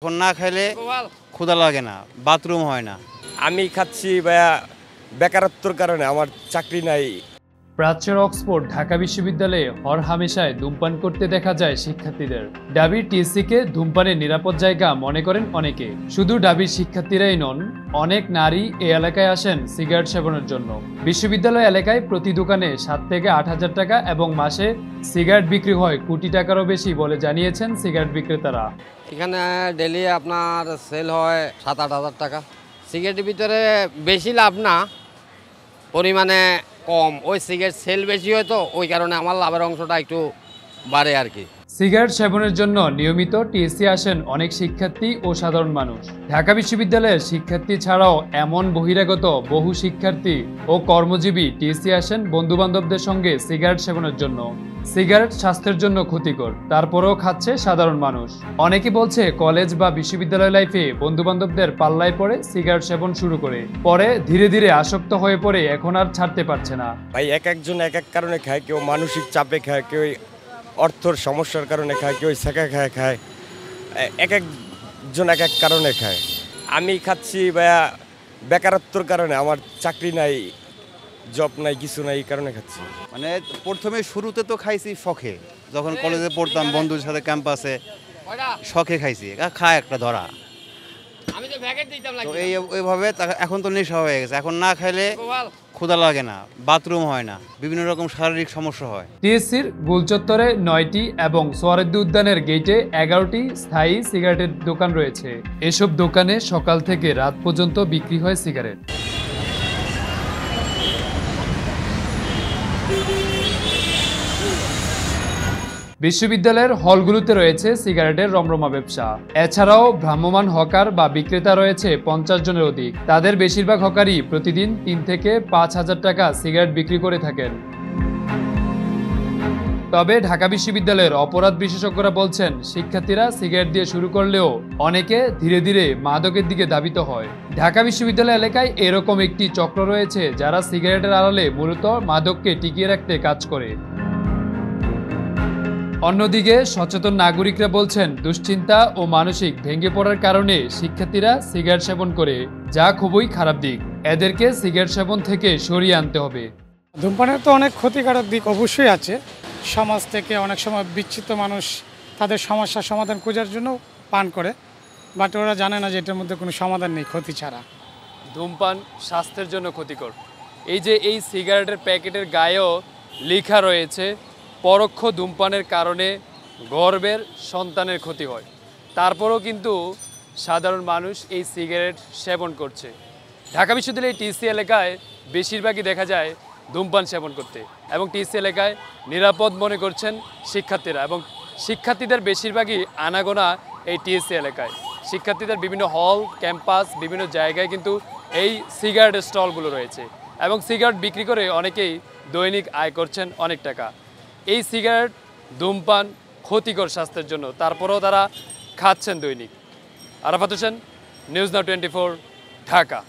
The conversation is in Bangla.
এখন না খাইলে ক্ষুধা লাগে না, বাথরুম হয় না। আমি খাচ্ছি ভাইয়া বেকারত্বর কারণে, আমার চাকরি নাই। প্রাচ্যের অক্সফোর্ড ঢাকা বিশ্ববিদ্যালয়ে হরহামেশায় ধূমপান করতে দেখা যায় শিক্ষার্থীদের। ডাবির টিএসসিকে ধূমপানের নিরাপদ জায়গা মনে করেন অনেকে। শুধু ডাবির শিক্ষার্থীরাই নন, অনেক নারী এই এলাকায় আসেন সিগারেট সেবনের জন্য। বিশ্ববিদ্যালয় এলাকায় প্রতি দোকানে 7 থেকে 8,000 টাকা এবং মাসে সিগারেট বিক্রি হয় কোটি টাকারও বেশি বলে জানিয়েছেন সিগারেট বিক্রেতারা। এখানে ডেলি আপনার সেল হয় 7-8 হাজার টাকা। সিগারেটের ভিতরে বেশি লাভ না, পরিমাণে কম। ওই সিগারেট সেল বেশি হয় তো, ওই কারণে আমার লাভের অংশটা একটু বাড়ে আর কি। সিগারেট সেবনের জন্য নিয়মিত টিএসসি আসেন অনেক শিক্ষার্থী ও সাধারণ মানুষ। ঢাকা বিশ্ববিদ্যালয়ের শিক্ষার্থী ছাড়াও এমন বহিরাগত বহু শিক্ষার্থী ও কর্মজীবী টিএসসি আসেন বন্ধুবান্ধবদের সঙ্গে সিগারেট সেবনের জন্য। সিগারেট স্বাস্থ্যের জন্য ক্ষতিকর, তারপরেও খাচ্ছে সাধারণ মানুষ। অনেকে বলছে কলেজ বা বিশ্ববিদ্যালয় লাইফে বন্ধুবান্ধবদের পাল্লায় পড়ে সিগারেট সেবন শুরু করে, পরে ধীরে ধীরে আসক্ত হয়ে পড়ে এখন আর ছাড়তে পারছে না। ভাই এক একজন এক এক কারণে খায়, কেউ মানসিক চাপে খায়, কেউ অর্থর সমস্যার কারণে খায়, কেউ সেকা খায়, এক একজন এক এক কারণে খায়। আমি খাচ্ছি ভাইয়া বেকারত্বর কারণে, আমার চাকরি নাই, জব নাই, কিছু নাই, এই কারণে খাচ্ছি। মানে প্রথমে শুরুতে তো খাইছি শখে, যখন কলেজে পড়তাম বন্ধুদের সাথে ক্যাম্পাসে শখে খাইছি, খায় একটা ধরা। তো এইভাবে এখন তো নেশা হয়ে গেছে। এখন না খাইলে ক্ষুধা লাগে না, বাথরুম হয় না, বিভিন্ন রকম শারীরিক সমস্যা হয়। টিএসসির গোলচত্বরে 9টি এবং সোহরাওয়ার্দী উদ্যানের গেটে 11টি স্থায়ী সিগারেটের দোকান রয়েছে। এসব দোকানে সকাল থেকে রাত পর্যন্ত বিক্রি হয় সিগারেট। বিশ্ববিদ্যালয়ের হলগুলোতে রয়েছে সিগারেটের রমরমা ব্যবসা। এছাড়াও ভ্রাম্যমাণ হকার বা বিক্রেতা রয়েছে 50 জনের অধিক। তাদের বেশিরভাগ হকারই প্রতিদিন 3 থেকে 5,000 টাকা সিগারেট বিক্রি করে থাকেন। তবে ঢাকা বিশ্ববিদ্যালয়ের অপরাধ বিশেষজ্ঞরা বলছেন, শিক্ষার্থীরা সিগারেট দিয়ে শুরু করলেও অনেকে ধীরে ধীরে মাদকের দিকে ধাবিত হয়। ঢাকা বিশ্ববিদ্যালয় এলাকায় এরকম একটি চক্র রয়েছে যারা সিগারেটের আড়ালে মূলত মাদককে টিকিয়ে রাখতে কাজ করে। অন্যদিকে সচেতন নাগরিকরা বলছেন, দুশ্চিন্তা ও মানসিক ভেঙে পড়ার কারণে শিক্ষার্থীরা সিগারেট সেবন করে, যা খুবই খারাপ দিক। এদেরকে সিগারেট সেবন থেকে সরিয়ে আনতে হবে। ধূমপানের তো অনেক ক্ষতিকারক দিক অবশ্যই আছে। সমাজ থেকে অনেক সময় বিচ্ছিন্ন মানুষ তাদের সমস্যার সমাধান খোঁজার জন্য পান করে, বাট ওরা জানে না যে এটার মধ্যে কোনো সমাধান নেই ক্ষতি ছাড়া। ধূমপান স্বাস্থ্যের জন্য ক্ষতিকর। এই যে এই সিগারেটের প্যাকেটের গায়েও লেখা রয়েছে, পরোক্ষ ধূমপানের কারণে গর্ভের সন্তানের ক্ষতি হয়। তারপরেও কিন্তু সাধারণ মানুষ এই সিগারেট সেবন করছে। ঢাকা বিশ্ববিদ্যালয়ের টিএসসি এলাকায় বেশিরভাগই দেখা যায় ধূমপান সেবন করতে, এবং টিএসসি এলাকায় নিরাপদ মনে করছেন শিক্ষার্থীরা, এবং শিক্ষার্থীদের বেশিরভাগই আনাগোনা এই টিএসসি এলাকায়। শিক্ষার্থীদের বিভিন্ন হল, ক্যাম্পাস, বিভিন্ন জায়গায় কিন্তু এই সিগারেটের স্টলগুলো রয়েছে, এবং সিগারেট বিক্রি করে অনেকেই দৈনিক আয় করছেন অনেক টাকা। এই সিগারেট, ধূমপান ক্ষতিকর স্বাস্থ্যের জন্য, তারপরেও তারা খাচ্ছেন দৈনিক। Arafat Hossain, news now 24, Dhaka.